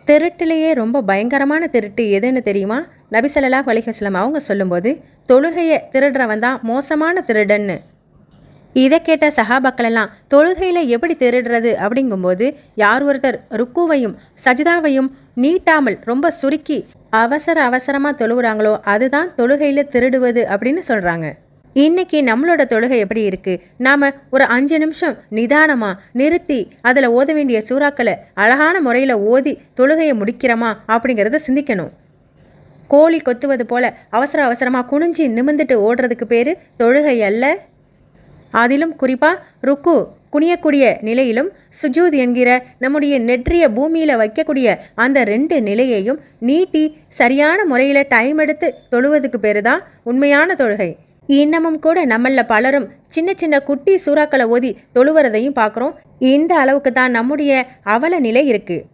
திருட்டிலேயே ரொம்ப பயங்கரமான திருட்டு எதுன்னு தெரியுமா? நபி ஸல்லல்லாஹு அலைஹி வஸல்லம் அவங்க சொல்லும்போது, தொழுகையை திருடுறவன் தான் மோசமான திருடன்னு. இதை கேட்ட சஹாபாக்கள் எல்லாம் தொழுகையில் எப்படி திருடுறது அப்படிங்கும்போது, யார் ஒருத்தர் ருக்குவையும் சஜிதாவையும் நீட்டாமல் ரொம்ப சுருக்கி அவசரமாக தொழுகிறாங்களோ அதுதான் தொழுகையில் திருடுவது அப்படின்னு சொல்கிறாங்க. இன்னைக்கு நம்மளோட தொழுகை எப்படி இருக்குது? நாம் ஒரு 5 நிமிஷம் நிதானமாக நிறுத்தி அதில் ஓத வேண்டிய சூறாக்களை அழகான முறையில் ஓதி தொழுகையை முடிக்கிறோமா அப்படிங்கிறத சிந்திக்கணும். கோழி கொத்துவது போல் அவசரமாக குனிஞ்சி நிமிந்துட்டு ஓடுறதுக்கு பேர் தொழுகை அல்ல. அதிலும் குறிப்பாக ருக்கு குனியக்கூடிய நிலையிலும் சுஜூத் என்கிற நம்முடைய நெற்றிய பூமியில் வைக்கக்கூடிய அந்த 2 நிலையையும் நீட்டி சரியான முறையில் டைம் எடுத்து தொழுவதுக்கு பேர் தான் உண்மையான தொழுகை. இன்னமும் கூட நம்மள பலரும் சின்ன சின்ன குட்டி சூறாக்களை ஓதி தொழுவறதையும் பார்க்குறோம். இந்த அளவுக்கு தான் நம்முடைய அவல நிலை இருக்குது.